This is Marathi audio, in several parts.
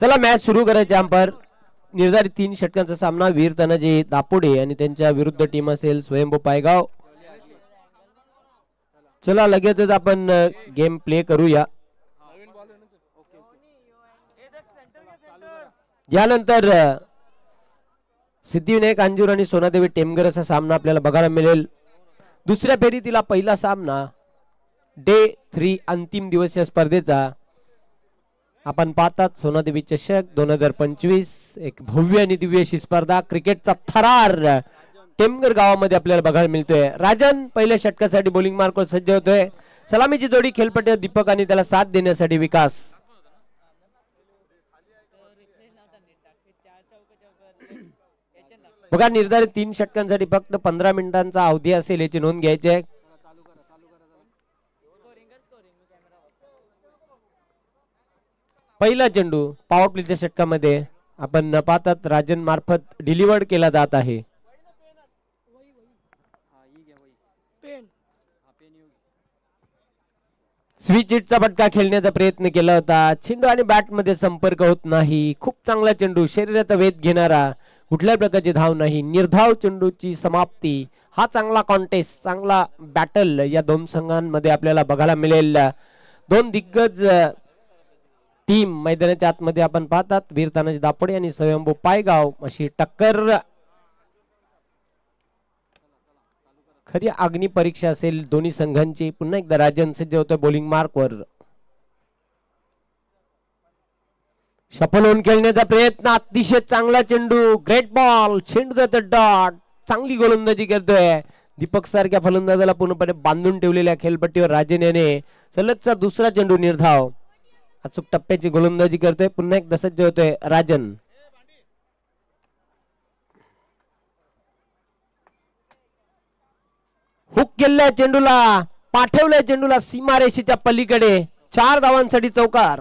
चला मॅच सुरू करायचे. अंपायर निर्धारित 3 षटकांचा सामना वीर तानाजी दापोडे आणि त्यांच्या विरुद्ध टीम असेल स्वयंभू पायगाव. चला लगेचच आपण गेम प्ले करूया. यानंतर सिद्धिविनायक अंजूर आणि सोनादेवी टेमगर असा सामना आपल्याला बघायला मिळेल. दुसऱ्या फेरीतील पहिला सामना डे 3 अंतिम दिवसीय स्पर्धेचा आपण पाहतात. सोनादेवी चषक 2025 एक भव्य आणि दिव्य अशी स्पर्धा क्रिकेटचा थरार टेमगर गावामध्ये आपल्याला बघायला मिळतोय. राजन पहिल्या षटकासाठी बॉलिंग मार्कवर सज्ज होतोय. सलामीची जोडी खेळपट्टी दीपक आणि त्याला साथ देण्यासाठी विकास. बघा निर्धारित 3 षटकांसाठी फक्त 15 मिनिटांचा अवधी असेल याची नोंद घ्यायची आहे. पहिला चेंडू पॉवर प्लेच्या षटकामध्ये आपण पाहतात राजन मार्फत डिलिव्हर्ड केला जात आहे. स्विच हिटचा फटका खेळण्याचा प्रयत्न केला होता. चेंडू आणि बॅट मध्ये संपर्क होत नाही. खूप चांगला चेंडू, शरीराचा वेध घेणारा, कुठल्याही प्रकारची धाव नाही. निर्धाव चेंडूची समाप्ती. हा चांगला कॉन्टेस्ट, चांगला बॅटल या दोन संघांमध्ये आपल्याला बघायला मिळेल. दोन दिग्गज टीम मैदानाच्या आतमध्ये आपण पाहतात. वीर तानाजी दापोडे आणि स्वयंभू पायगाव अशी टक्कर. खरी अग्नि परीक्षा असेल दोन्ही संघांची. पुन्हा एकदा राजन सज्ज होतं बॉलिंग मार्कवर. सफल होऊन खेळण्याचा प्रयत्न. अतिशय चांगला चेंडू, ग्रेट बॉल, चेंडू जातो डॉट. चांगली गोलंदाजी करतोय दीपक सारख्या फलंदाजाला पूर्णपणे बांधून ठेवलेल्या खेळपट्टीवर राजन याने सलगचा दुसरा चेंडू निर्धाव. अचूक टप्प्याची गोलंदाजी करतोय. पुन्हा एकदा सज्ज होतोय राजन. हुक केलेल्या चेंडूला, पाठवल्या चेंडूला सीमारेषेच्या पलीकडे. 4 धावांसाठी चौकार.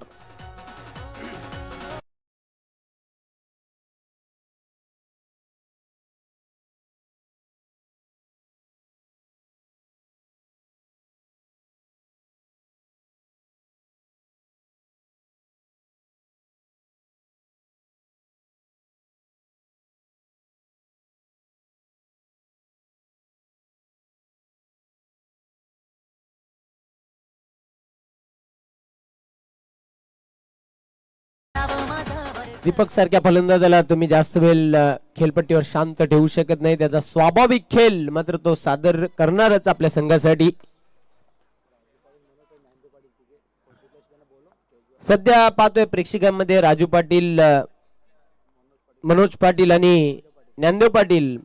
दीपक सारख्या फलंदाजाला तुम्ही जास्त वेळ खेळपट्टीवर शांत ठेवू शकत नाही. त्याचा स्वाभाविक खेळ मात्र तो सादर करणारच आपल्या संघासाठी. सध्या पाहतोय प्रेक्षकांमध्ये राजू पाटील, मनोज पाटील आणि ज्ञानदेव पाटील.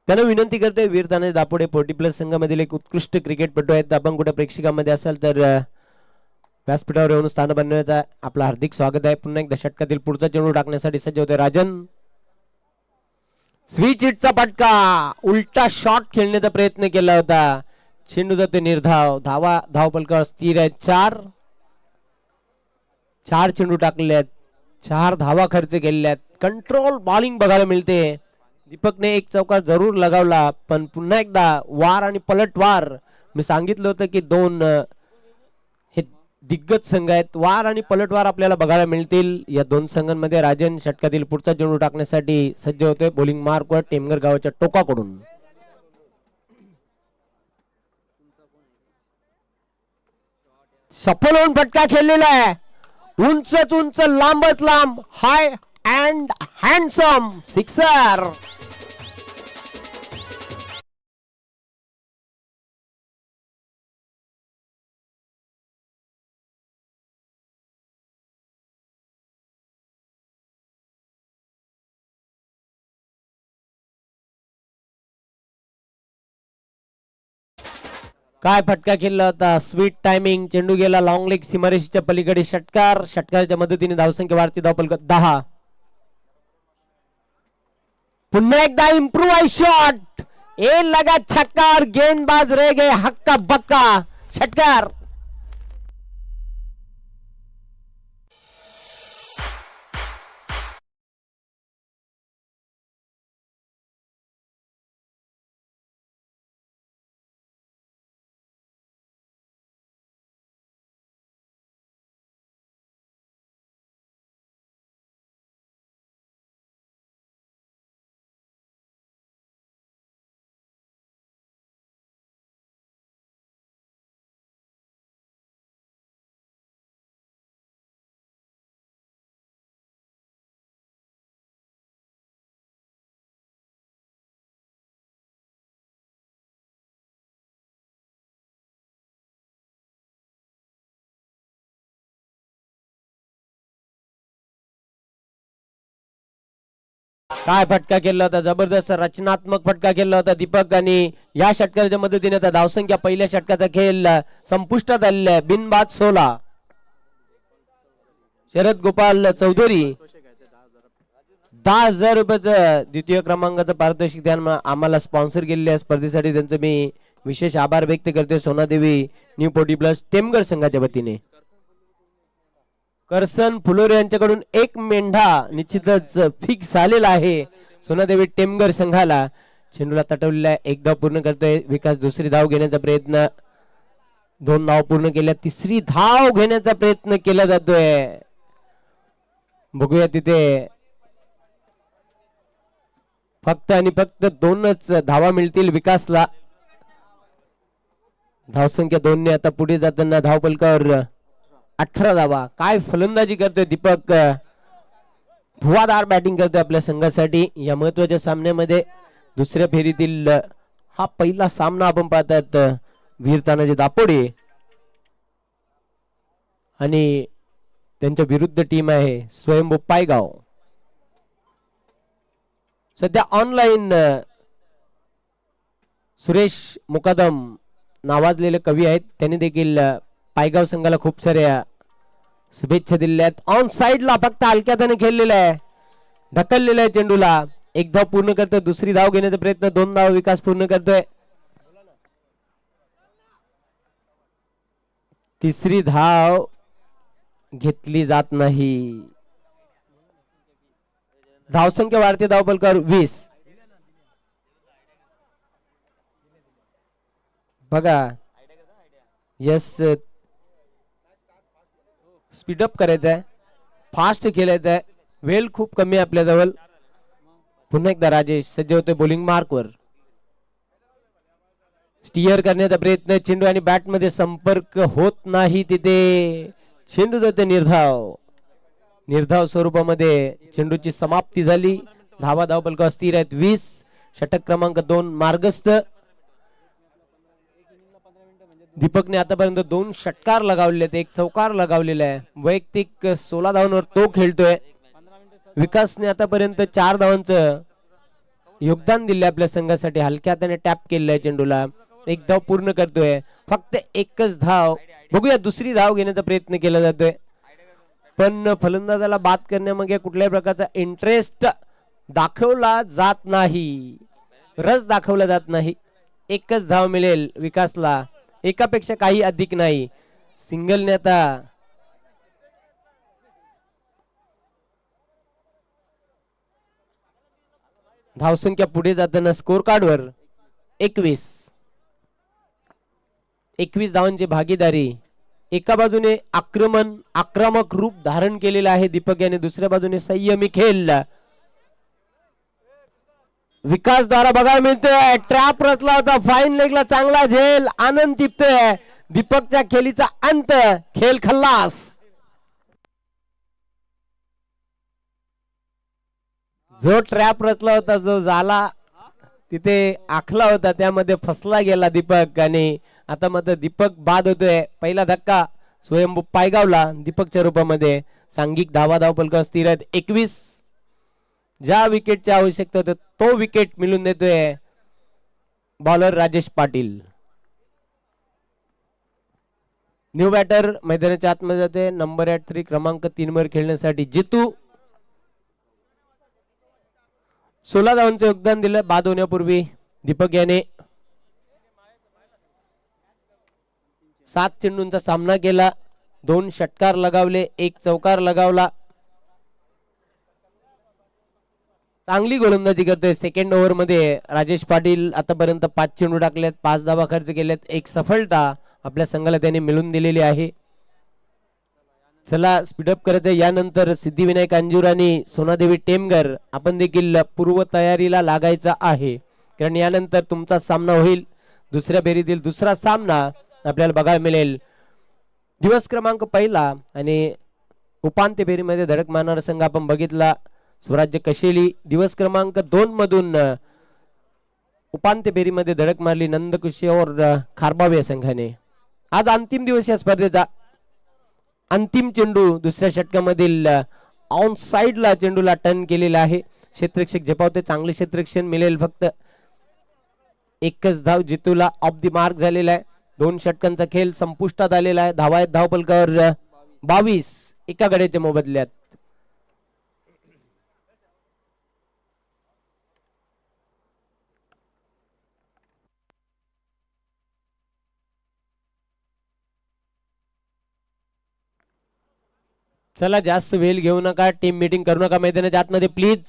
त्यांना विनंती करतोय वीर तानाजी दापोडे 40+ संघामधील एक उत्कृष्ट क्रिकेटपटू आहेत. आपण कुठे प्रेक्षकांमध्ये असाल तर व्यासपीठावर येऊन स्थान बनवण्याचा आपलं हार्दिक स्वागत आहे. पुन्हा एकदा षटकातील पुढचा चेंडू टाकण्यासाठी सज्ज होते राजन. स्विच हिटचा फटका, उलटा शॉट खेळण्याचा प्रयत्न केला होता. चेंडू जातो निर्धाव. धावपलकावर स्थिर आहेत 4 चेंडू टाकले आहेत. 4 धावा खर्च केलेल्या आहेत. कंट्रोल बॉलिंग बघायला मिळते. दीपकने एक चौकार जरूर लगावला, पण पुन्हा एकदा वार आणि पलटवार. मी सांगितलं होतं की 2 हे दिग्गज संघ आहेत. वार आणि पलटवार आपल्याला बघायला मिळतील या दोन संघांमध्ये. राजन षटकातील पुढचा चेंडू टाकण्यासाठी सज्ज होतोय बॉलिंग मार्कवर टेमगर गावाच्या टोकाकडून. सफल होऊन फटका खेळलेला आहे. उंचच उंच, लांबच लांब, हाय अँड हँडसम सिक्सर. काय फटका खेळला होता. Sweet timing. चेंडू गेला लॉंग लेग सीमारेषेच्या पलीकडे. षटकाच्या मदतीने धावसंख्या वाढती. धावपलक 10. पुन्हा एकदा इम्प्रूव्हाइज शॉट. ए लगा छक्का और गेंदबाज रह गए हक्का बक्का. षटकार. काय फटका केला होता, जबरदस्त रचनात्मक फटका केला होता दीपक. आणि या षटकाच्या मदतीने आता धावसंख्या पहिल्या षटकाचा खेळ संपुष्टात आलेला आहे. बिनबाद 16. शरद गोपाल चौधरी 10,000 रुपयाचं द्वितीय क्रमांकाचं पारितोषिक त्यानं आम्हाला स्पॉन्सर केलेल्या स्पर्धेसाठी त्यांचं मी विशेष आभार व्यक्त करते. सोनादेवी न्यू 40+ टेमघर संघाच्या वतीने. करसन फुलोरे यांच्याकडून एक मेंढा निश्चितच फिक्स झालेला आहे सोनादेवी टेमघर संघाला. चेंडूला तटवलेला एक धाव पूर्ण करतोय विकास. दुसरी धाव घेण्याचा प्रयत्न, 2 धाव पूर्ण केल्या, तिसरी धाव घेण्याचा प्रयत्न केला जातोय. बघूया तिथे फक्त आणि फक्त 2च धावा मिळतील विकासला. धावसंख्या 2 ने आता पुढे जाताना धावफलकावर 18 धावा. काय फलंदाजी करतोय दीपक, धुवाधार बॅटिंग करतोय आपल्या संघासाठी या महत्वाच्या सामन्यामध्ये. दुसऱ्या फेरीतील हा पहिला सामना आपण पाहतात. वीर तानाजी दापोडे आणि त्यांच्या विरुद्ध टीम आहे स्वयंभू पायगाव. सध्या ऑनलाईन सुरेश मुकादम नावाजलेले कवी आहेत, त्यांनी देखील पायगाव संघाला खूप साऱ्या शुभेच्छा दिलेल्या आहेत. ऑन साइडला फक्त हलक्यात खेळलेला आहे, ढकललेला आहे चेंडूला. एक धाव पूर्ण करतोय, दुसरी धाव घेण्याचा प्रयत्न, 2 धाव विकास पूर्ण करतोय. तिसरी धाव घेतली जात नाही. धावसंख्या वाढते धावफलकावर 20. बघा यस, स्पीडअप करायचं आहे, फास्ट खेळायचं आहे, वेळ खूप कमी आहे आपल्याजवळ. पुन्हा एकदा राजेश सज्ज होते बॉलिंग मार्कवर. स्टिअर करण्याचा प्रयत्न, चेंडू आणि बॅट मध्ये संपर्क होत नाही. तिथे चेंडू जाते निर्धाव. निर्धाव स्वरूपामध्ये चेंडूची समाप्ती झाली. धावा धावफलकावर स्थिर आहेत 20. षटक क्रमांक 2 मार्गस्थ. दीपकने आतापर्यंत 2 षटकार लगावले आहेत, 1 चौकार लगावलेला आहे. वैयक्तिक 16 धावांवर तो खेळतोय. विकासने आतापर्यंत 4 धावांचं योगदान दिले आपल्या संघासाठी. हलक्या हाताने टॅप केलेलं आहे चेंडूला. 1 धाव पूर्ण करतोय, फक्त 1च धाव. बघूया दुसरी धाव घेण्याचा प्रयत्न केला जातोय, पण फलंदाजाला बाद करण्यामागे कुठल्याही प्रकारचा इंटरेस्ट दाखवला जात नाही, रस दाखवला जात नाही. 1च धाव मिळेल विकासला, एकापेक्षा काही अधिक नाही. सिंगलने आता धावसंख्या पुढे जाताना स्कोर कार्डवर 21 धावांची भागीदारी. एका बाजूने आक्रमक रूप धारण केलेलं आहे दीपक याने, दुसऱ्या बाजूने संयमी खेळ विकास द्वारा बघायला मिळतोय. ट्रॅप रचला होता, फाईन लेगला चांगला झेल, आनंद टिपतोय. दीपकच्या खेळीचा अंत, खेळ खल्लास. जो ट्रॅप रचला होता, जो झाला तिथे आखला होता, त्यामध्ये फसला गेला दीपक. आणि आता मात्र दीपक बाद होतोय. पहिला धक्का स्वयंभू पायगावला दीपकच्या रूपामध्ये. सांघिक धावा धावफलकावर स्थिर आहेत 21. ज्या विकेटची आवश्यकता होती तो विकेट मिळून देतोय bowler Rajesh Patil. New batter मैदानाच्या आतमध्ये जातोय. नंबर 3 क्रमांक 3 वर खेळण्यासाठी जितू. 16 धावांचं योगदान दिलं बाद होण्यापूर्वी दीपक याने. 7 चेंडूंचा सामना केला, 2 षटकार लगावले, 1 चौकार लगावला. चांगली गोलंदाजी करतोय. सेकंड ओव्हर मध्ये राजेश पाटील आतापर्यंत 5 चेंडू टाकलेत, 5 धावा खर्च केल्यात, 1 सफलता आपल्या संघाला त्याने मिळून दिलेली आहे. चला स्पीडअप करायचं. यानंतर सिद्धिविनायक अंजूर आणि सोनादेवी टेमघर आपण देखील पूर्व तयारीला लागायचा आहे, कारण यानंतर तुमचा सामना होईल. दुसऱ्या फेरीतील दुसरा सामना आपल्याला बघायला मिळेल. दिवस क्रमांक 1 आणि उपांत्य फेरीमध्ये धडक मारणारा संघ आपण बघितला स्वराज्य कशेली. दिवस क्रमांक 2 मधून उपांत्य फेरीमध्ये धडक मारली नंदकिशोर खारबाव या संघाने. आज अंतिम दिवस या स्पर्धेचा. अंतिम चेंडू दुसऱ्या षटकामधील ऑन साइडला चेंडूला टर्न केलेला आहे. क्षेत्ररक्षक झेपावते, चांगले क्षेत्ररक्षण मिळेल. फक्त एकच धाव जितूला ऑफ द मार्क झालेला आहे. 2 षटकांचा खेळ संपुष्टात आलेला आहे. धावा आहेत धावपलकावर 22 एका गड्याच्या मोबदल्यात. चला जास्त वेळ घेऊ नका, टीम मीटिंग करू नका मैदानाच्या आतमध्ये प्लीज.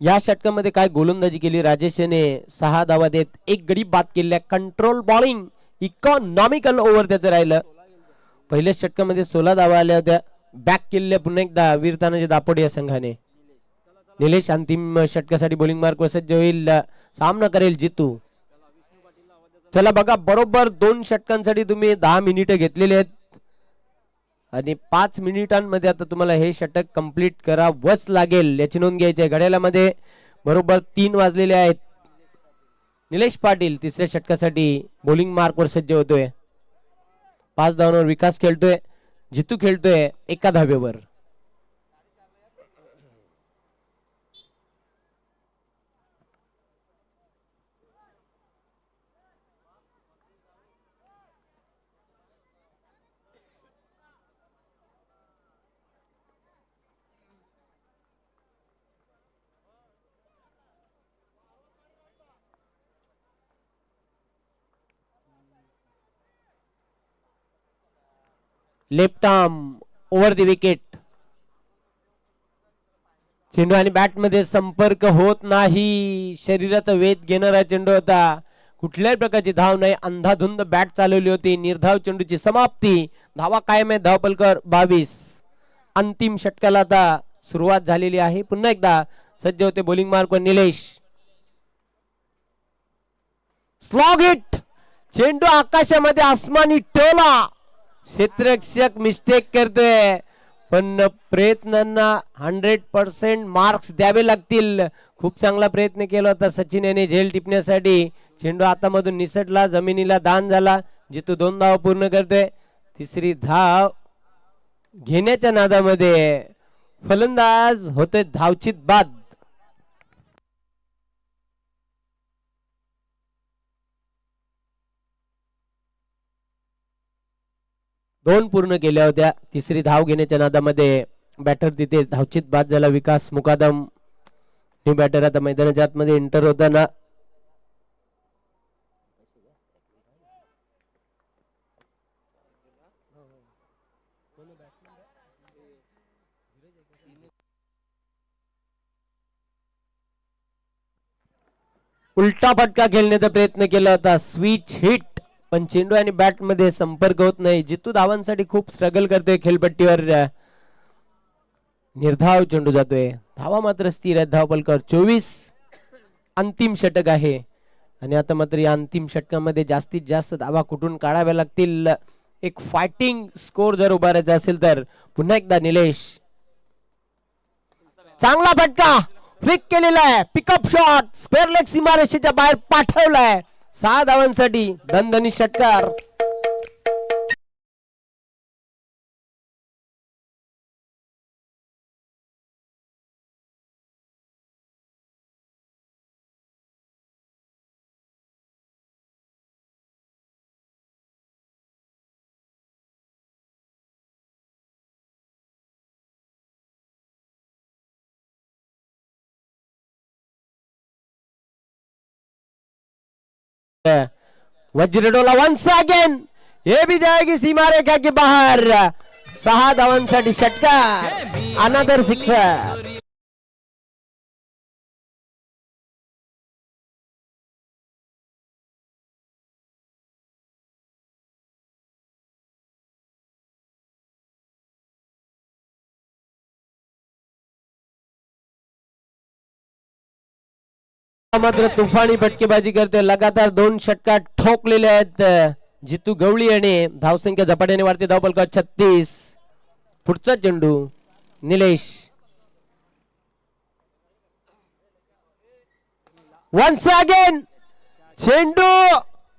या षटकामध्ये काय गोलंदाजी केली राजेशने, 6 धावा देत 1 गडी बाद केल्या. कंट्रोल बॉलिंग, इकॉनॉमिकल ओव्हर त्याचं राहिलं. पहिल्या षटकामध्ये 16 धावा आल्या होत्या, बॅक केल्या पुन्हा एकदा वीर तानाजी दापोडे या संघाने. निलेश अंतिम षटकासाठी बॉलिंग मार्क सज्ज होईल, सामना करेल जितू. चला बघा, बरोबर 2 षटकांसाठी तुम्ही 10 मिनिटं घेतलेले आहेत आणि 5 मिनिटांमध्ये आता तुम्हाला हे षटक कंप्लीट करावंच लागेल, याची नोंद घ्यायची आहे. घड्याळामध्ये बरोबर 3 वाजलेले आहेत. निलेश पाटील तिसऱ्या षटकासाठी बॉलिंग मार्कवर सज्ज होतोय. 5 धावांवर विकास खेळतोय, जितू खेळतोय 1 धावेवर. Left arm over the wicket. चेंडू आणि बॅट मध्ये संपर्क होत नाही. शरीराचा वेध घेणारा चेंडू होता, कुठल्याही प्रकारची धाव नाही. अंधाधुंद बॅट चालवली होती. निर्धाव चेंडूची समाप्ती. धावा कायम आहे धावपलकर 22. अंतिम षटकाला आता सुरुवात झालेली आहे. पुन्हा एकदा सज्ज होते बॉलिंग मार्कवर निलेश. स्लॉग हिट, चेंडू आकाशामध्ये आसमानी टोला. क्षेत्ररक्षक मिस्टेक करतोय, पण प्रयत्नांना 100% मार्क्स द्यावे लागतील. खूप चांगला प्रयत्न केला होता सचिन याने झेल टिपण्यासाठी. चेंडू हातामधून निसटला, जमिनीला दान झाला. जितू 2 धावा पूर्ण करतोय. तिसरी धाव घेण्याच्या नादामध्ये फलंदाज होतोय धावचित बाद. दोन पूर्ण केल्या होत्या. तिसरी धाव घेण्याच्या नादामध्ये बॅटर तिथे धावचित बाद झाला. विकास मुकादम न्यू बॅटर आता मैदानाच्या आतमध्ये एंटर होताना. उलटा फटका खेळण्याचा प्रयत्न केला होता, स्विच हिट, पण चेंडू आणि बॅट मध्ये संपर्क होत नाही. जितू धावांसाठी खूप स्ट्रगल करतोय खेळपट्टीवर. निर्धाव चेंडू जातोय, धावा मात्र स्थिर आहेत. धावपलकर 24. अंतिम षटक आहे आणि आता मात्र या अंतिम षटकामध्ये जास्तीत जास्त धावा कुठून काढाव्या लागतील. एक फायटिंग स्कोर जर उभारायचा असेल तर. पुन्हा एकदा निलेश, चांगला फटका फ्लिक केलेला आहे. पिकअप शॉट स्क्वेअर लेग सीमारेषेच्या बाहेर पाठवलाय. 6 धावांसाठी दणदणीत षटकार. वज्रडोला वंस अगेन, ये भी जाएगी सीमा रेखा के बाहर. 6 धावांसाठी षटकार, अनदर सिक्सर. मात्र तुफानी फटकेबाजी करते. लगातार 2 षटकार ठोकलेले आहेत जितू गवळी आणि धावसंख्या झपाट्याने वाढते. धावपलका 36. पुढचा चेंडू निलेश. वन्स अगेन चेंडू,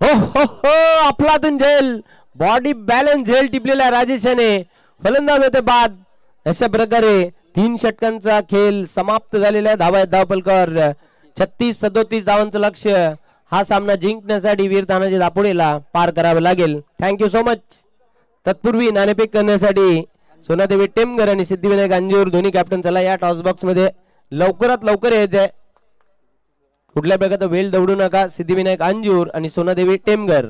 हो हो हो, अफलातून झेल, बॉडी बॅलन्स झेल टिपलेला राजेशाने. फलंदाज होते बाद. अशा प्रकारे 3 षटकांचा खेळ समाप्त झालेला आहे. धावा धावपलकर 36-37 धावांचं लक्ष्य. हा सामना जिंकण्यासाठी वीर तानाजी दापोडेला पार करावे लागेल. Thank you so much. तत्पूर्वी नाणेफेक करण्यासाठी सोनादेवी टेमगर आणि सिद्धिविनायक अंजूर दोन्ही कॅप्टन चला या टॉस बॉक्स मध्ये लवकरात लवकर यायचंय. कुठल्या प्रकारचा वेळ दौडू नका. सिद्धिविनायक अंजूर आणि सोनादेवी टेमगर.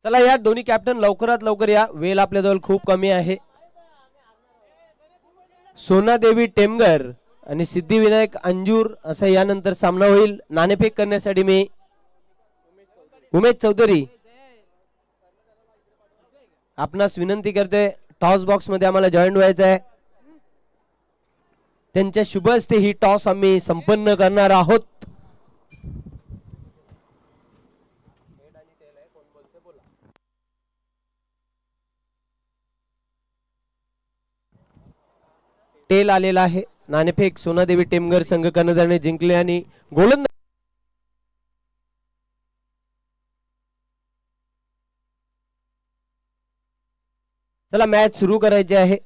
चला या दोन्ही कॅप्टन लवकरात लवकर या. वेळ आपल्याजवळ खूप कमी आहे. सोनादेवी टेमगर आणि सिद्धिविनायक अंजूर असा यानंतर सामना होईल. नाणेफेक करण्यासाठी मी उमेश चौधरी आपणास विनंती करते टॉस बॉक्स मध्ये आम्हाला जॉईन व्हायचं आहे. त्यांच्या शुभ हस्ते ही टॉस आम्ही संपन्न करणार आहोत. टेल आलेला आहे. नाणेफेक सोनादेवी टेमगर संघ कर्णधारने जिंकले आणि गोलंदाज चला मॅच सुरू करायची आहे.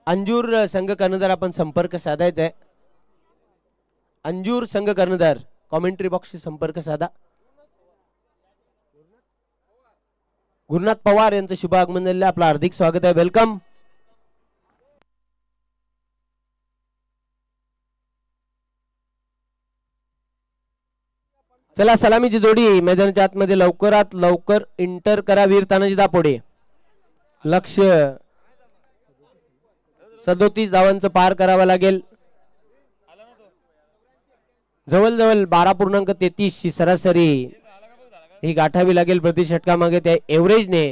अंजूर संघ कर्णधार आपण संपर्क साधायचा आहे. अंजूर संघ कर्णधार कॉमेंट्री बॉक्सशी संपर्क साधा. गुरुनाथ पवार यांचं शुभ आगमन झालेलं. आपलं हार्दिक स्वागत आहे. वेलकम. चला सलामीची जोडी मैदानाच्या आतमध्ये लवकरात लवकर इंटर करा. वीर तानाजी दापोडे. लक्ष्य 37 धावांचं पार करावं लागेल. जवळजवळ 12.33 ची सरासरी ही गाठावी लागेल प्रति षटकामागे. त्या एव्हरेजने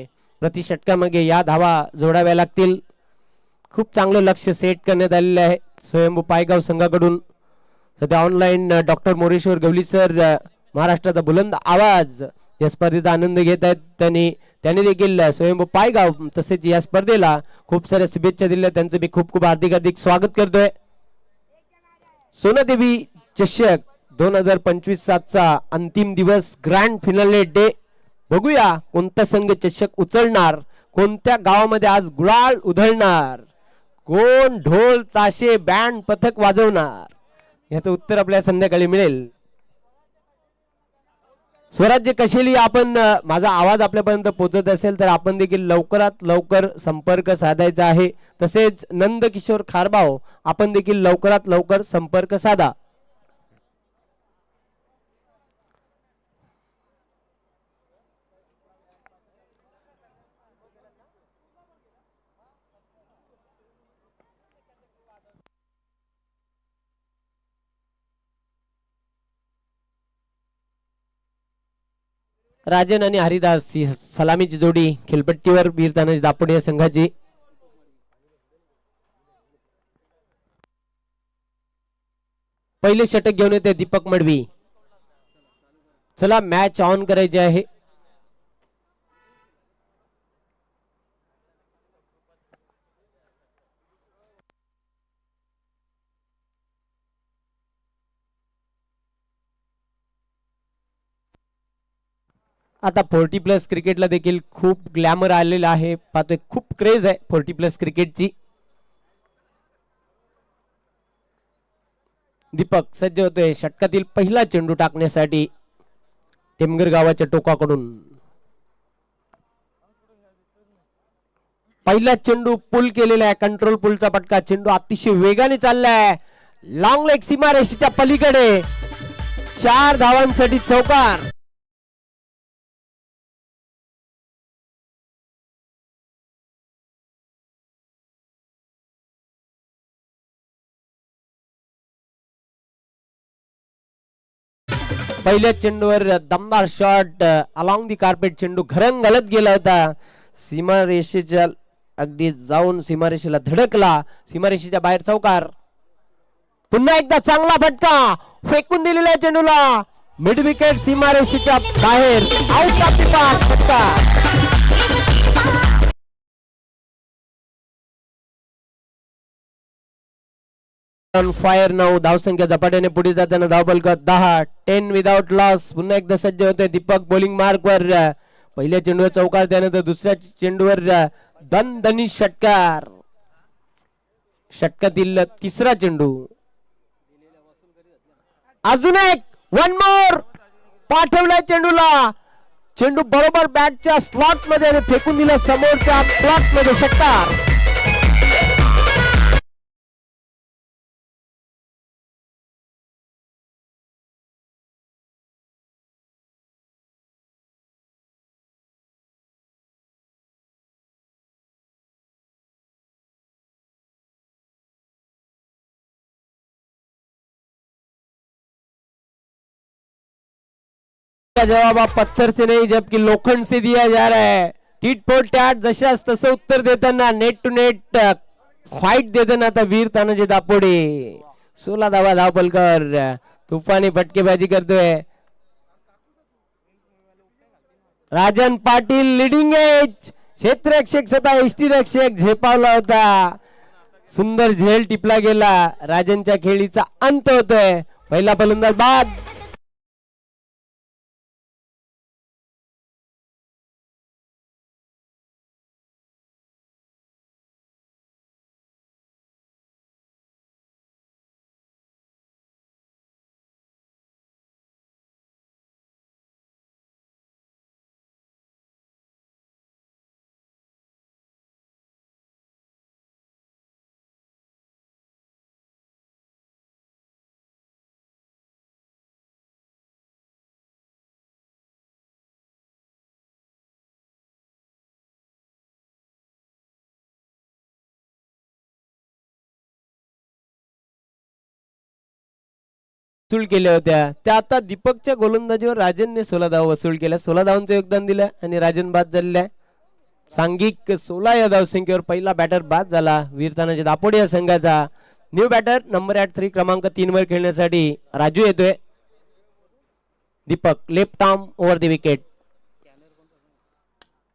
प्रति षटकामागे या धावा जोडाव्या लागतील. खूप चांगलं लक्ष सेट करण्यात आलेलं आहे स्वयंभू पायगाव संघाकडून. सध्या online doctor Moreshwar Gawali sir महाराष्ट्राचा बुलंद आवाज या स्पर्धेचा आनंद घेत आहेत. त्यांनी देखील स्वयंभू पायगाव तसेच या स्पर्धेला खूप साऱ्या शुभेच्छा दिल्या. त्यांचं मी खूप खूप हार्दिक स्वागत करतोय. सोनादेवी चषक 2025-7चा अंतिम दिवस ग्रँड फिनाले डे. बघूया कोणता संघ चषक उचलणार, कोणत्या गावामध्ये आज गुलाल उधळणार, कोण ढोल ताशे बँड पथक वाजवणार, याचं उत्तर आपल्याला संध्याकाळी मिळेल. स्वराज्य कशेली आपण माझा आवाज आपल्यापर्यंत पोहोचत असेल तर आपण देखील लवकरात लवकर संपर्क साधायचा आहे. तसेच नंदकिशोर खारबाव आपण देखील लवकरात लवकर संपर्क साधा. राजन आणि हरिदास ही सलामीची जोडी खेळपट्टीवर वीर तानाजी दापोडे या संघाची. पहिले षटक घेऊन येते दीपक मडवी. चला मॅच ऑन करायची आहे. आता 40+ क्रिकेटला देखील खूप ग्लॅमर आलेला आहे. पाहतोय खूप क्रेज आहे 40+ क्रिकेटची. दीपक सज्ज होतोय षटकातील पहिला चेंडू टाकण्यासाठी टेमगर गावाच्या टोकाकडून. पहिला चेंडू पुल केलेला आहे, कंट्रोल पुलचा फटका. चेंडू अतिशय वेगाने चाललाय, लॉंग लेग सीमारेषेच्या पलीकडे. 4 धावांसाठी चौकार. पहिल्या चेंडूवर दमदार शॉट अलॉंग दी कार्पेट. चेंडू घरंग घालत गेला होता, सीमारेषेच्या अगदी जाऊन सीमारेषेला धडकला. सीमारेषेच्या बाहेर चौकार. पुन्हा एकदा चांगला फटका, फेकून दिलेल्या चेंडूला मिड विकेट सीमारेषेच्या बाहेर. आउट ऑफ द पार्क फटका. फायर 9 धावसंख्या झपाट्याने पुढे जाताना धावबल 10. 10 विदाउट लॉस. पुन्हा एकदा सज्ज होते दीपक बॉलिंग मार्कवर. पहिल्या चेंडूवर चौकार, त्यानंतर दुसऱ्या चेंडूवर दणदणी षटकार. षटकातील तिसरा चेंडू. अजून एक, वन मोर. पाठवलाय चेंडूला. चेंडू बरोबर बॅटच्या स्लॉट मध्ये आणि फेकून दिला समोरच्या प्लॉट मध्ये. षटकार. जवाब आप पत्थर से नहीं जबकि लोखंड से दिया जा रहा है. टीट पोट टॅट जशास तसं उत्तर देताना नेट टू नेट फाईट देताना आता वीर तानाजी दापोडे. 16 धावा धावपलकर. तुफानी फटकेबाजी करतोय. Rajan Patil leading edge. क्षेत्ररक्षक स्वतः यष्टीरक्षक झेपावला होता. सुंदर झेल टिपला गेला. राजनच्या खेळीचा अंत होतोय. पहिला फलंदाज बाद. वसूल केल्या होत्या त्या आता दीपकच्या गोलंदाजीवर राजनने 16 धावा वसूल केल्या. 16 धावांचं योगदान दिलं आणि राजन बाद झालेला आहे. सांघिक 16 या धावसंख्येवर पहिला बॅटर बाद झाला वीर तानाजी दापोडे या संघाचा. न्यू बॅटर नंबर 3 क्रमांक 3 वर खेळण्यासाठी राजू येतोय. Deepak left arm over the wicket.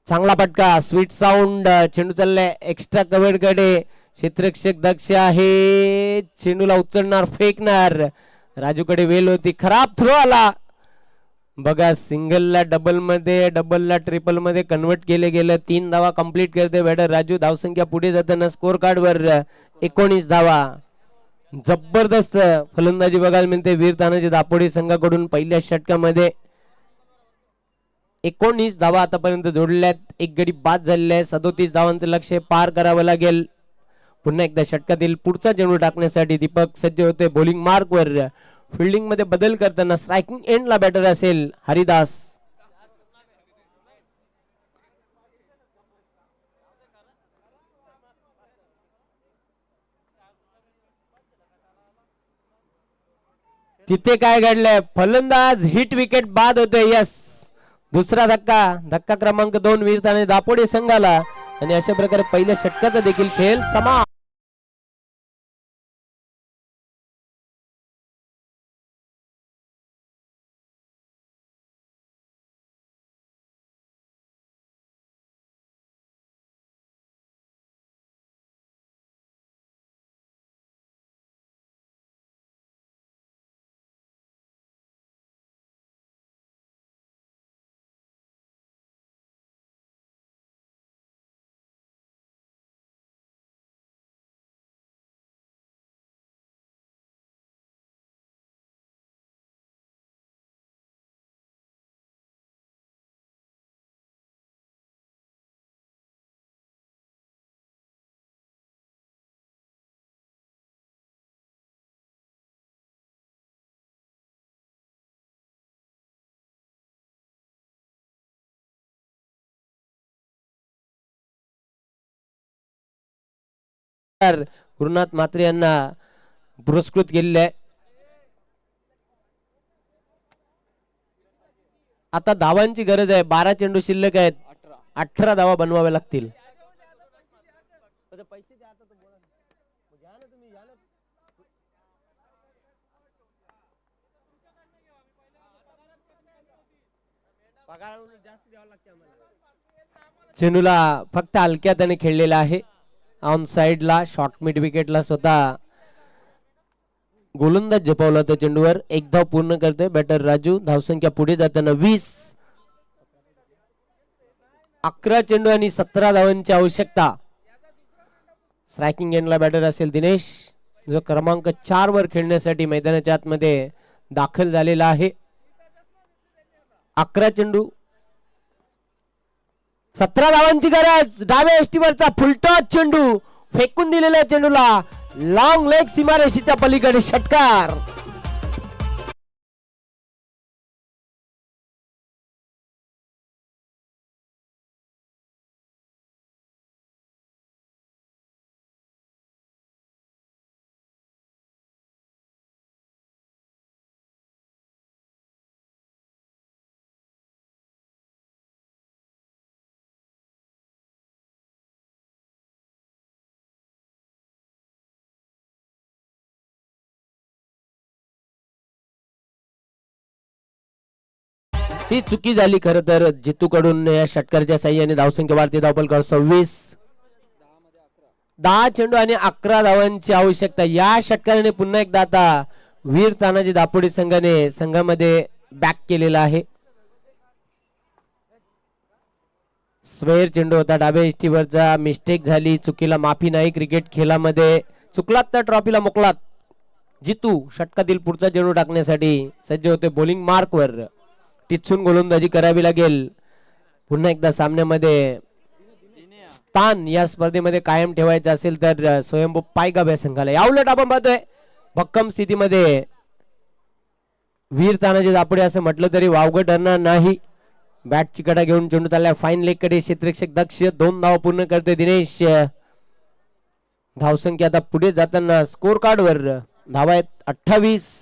चांगला फटका, स्वीट साऊंड. चेंडू चाललाय एक्स्ट्रा कव्हर कडे. क्षेत्ररक्षक दक्ष आहे. चेंडूला उचलणार, फेकणार. राजूकडे वेल होती, खराब थ्रो आला. बघा सिंगलला डबल मध्ये, डबलला ट्रिपल मध्ये कन्वर्ट केले गेलं. 3 धावा कंप्लीट करते बॅटर राजू. धावसंख्या पुढे जाताना स्कोर कार्ड वर 19 धावा. जबरदस्त फलंदाजी बघायला मिळते वीर तानाजी दापोडे संघाकडून. पहिल्या षटकामध्ये 19 धावा आतापर्यंत जोडल्यात. एक गडी बाद झालेला आहे. 37 धावांचं लक्ष्य पार करावं लागेल. पुन्हा एकदा षटकातील पुढचा चेंडू टाकण्यासाठी दीपक सज्ज होते बॉलिंग मार्क वर. फिल्डिंग मध्ये बदल करताना स्ट्रायकिंग एंडला बॅटर असेल हरिदास. तिथे काय घडलंय, फलंदाज हिट विकेट बाद होते. यस, दुसरा धक्का, धक्का क्रमांक 2 वीर तानाजी दापोडे संघाला. आणि अशा प्रकारे पहिल्या षटकाचा देखील खेळ समाप्त. गुरुनाथ म्हात्रे यांना पुरस्कृत केलेले आहे. आता धावांची गरज आहे. 12 चेंडू शिल्लक आहेत. 18 धावा बनवाव्या लागतील. चेंडूला फक्त हलक्या त्याने खेळलेला आहे. ऑन साइडला शॉर्ट मिड विकेटला स्वतः गोलंदाज झेपावला होता चेंडूवर. एक धाव पूर्ण करतोय बॅटर राजू. धावसंख्या पुढे जाताना 20. 11 चेंडू आणि 17 धावांची आवश्यकता. स्ट्रायकिंग एंडला बॅटर असेल दिनेश, जो क्रमांक 4 वर खेळण्यासाठी मैदानाच्या आतमध्ये दाखल झालेला आहे. 11 चेंडू 17 धावांची गरज. डाव्या एष्टीवरचा फुलटॉस चेंडू फेकून दिलेल्या चेंडूला लॉंग लेग सीमारेषेच्या पलीकडे षटकार. ही चुकी झाली खर तर जितू कडून. या षटकाराच्या साह्याने धावसंख्या वाढते. धावफलक 26. 10 चेंडू आणि 11 धावांची आवश्यकता. या षटकाराने पुन्हा एकदा आता वीर तानाजी दापोडे संघामध्ये बॅक केलेला आहे. स्वेर चेंडू होता. डाव्या इष्टीवरचा मिस्टेक झाली. चुकीला माफी नाही क्रिकेट खेळामध्ये. चुकलात तर ट्रॉफीला मोकलात. जितू षटकातील पुढचा चेंडू टाकण्यासाठी सज्ज होते बॉलिंग मार्कवर. टिचून गोलंदाजी करावी लागेल. पुन्हा एकदा सामन्यामध्ये स्थान या स्पर्धेमध्ये कायम ठेवायचं असेल तर स्वयंभू पायगाव या संघाला. याउलट आपण पाहतोय भक्कम स्थितीमध्ये वीर तानाजी दापोडे असं म्हटलं तरी वावगं ठरणार नाही. बॅटची कडा घेऊन चेंडू चाललाय फाईन लेग कडे. क्षेत्ररक्षक दक्ष 2 धावा पूर्ण करते दिनेश. धावसंख्या आता पुढे जाताना स्कोर कार्ड वर धावा आहेत 28.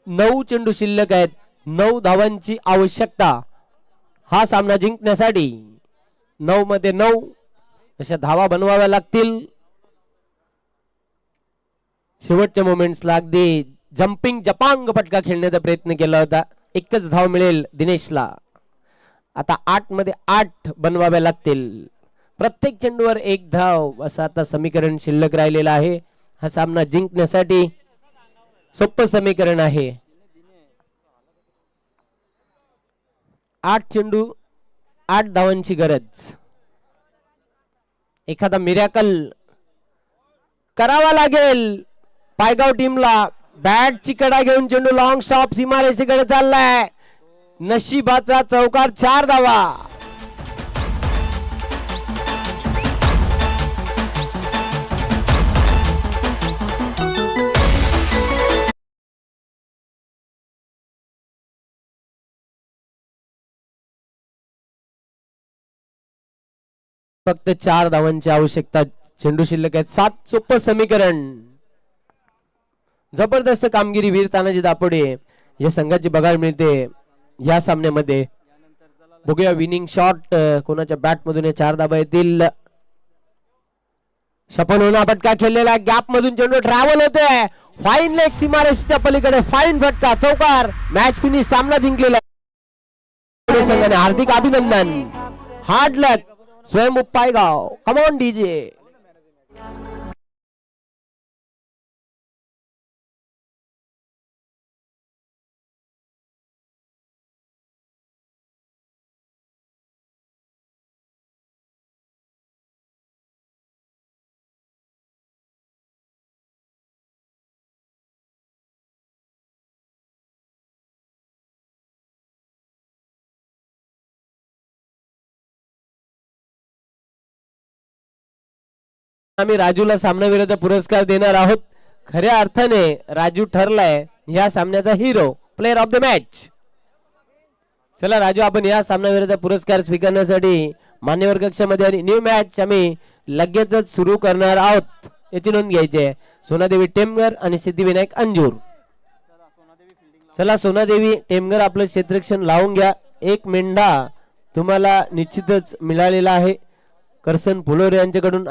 9 चेंडू शिल्लक आहेत. 9 धावांची आवश्यकता हा सामना जिंकण्यासाठी. 9 मध्ये 9 अशा धावा बनवाव्या लागतील. शेवटच्या मोमेंट्सला अगदी जम्पिंग जपांग फटका खेळण्याचा प्रयत्न केला होता. एकच धाव मिळेल दिनेशला. आता 8 मध्ये 8 बनवाव्या लागतील. प्रत्येक चेंडूवर 1 धाव असं आता समीकरण शिल्लक राहिलेलं आहे. हा सामना जिंकण्यासाठी सोपं समीकरण आहे. 8 चेंडू 8 धावांची गरज. एखादा मिरॅकल करावा लागेल पायगाव टीमला. बॅटची कडा घेऊन चेंडू लॉंग स्टॉप सीमारेषेकडे चाललाय. नशिबाचा चौकार 4 धावा. फक्त 4 धावांची आवश्यकता. चेंडू शिल्लक आहेत 7. सोपं समीकरण. जबरदस्त कामगिरी वीर तानाजी दापोडे या संघाची बघायला मिळते या सामन्यामध्ये. बघूया विनिंग शॉट कोणाच्या बॅट मधून 4 धावा येतील. शपन होना फटका खेळलेला गॅप मधून चेंडू ट्रॅव्हल होतोय. फाईन लेग सीमारेषेच्या पलीकडे फाईन फटका चौकार. Match finish. सामना जिंकलेला संघाने. हार्दिक अभिनंदन. हार्ड लक स्वयंभू पायगाव. Come on DJ. आम्ही राजूला सामनाविरुद्ध पुरस्कार देणार आहोत. खऱ्या अर्थाने राजू ठरलाय या सामन्याचा hero, player of the match. चला राजू, आपण या सामन्याविरुद्ध पुरस्कार स्वीकारण्यासाठी मान्यवर कक्षामध्ये आणि न्यू मॅच आम्ही लगेचच सुरू करणार आहोत याची नोंद घ्यायची आहे. सोनादेवी टेमगर आणि सिद्धिविनायक अंजूर. चला सोनादेवी टेमगर आपलं क्षेत्ररक्षण लावून घ्या. एक मेंढा तुम्हाला निश्चितच मिळालेला आहे करसन फुलोरे यांच्याकडून.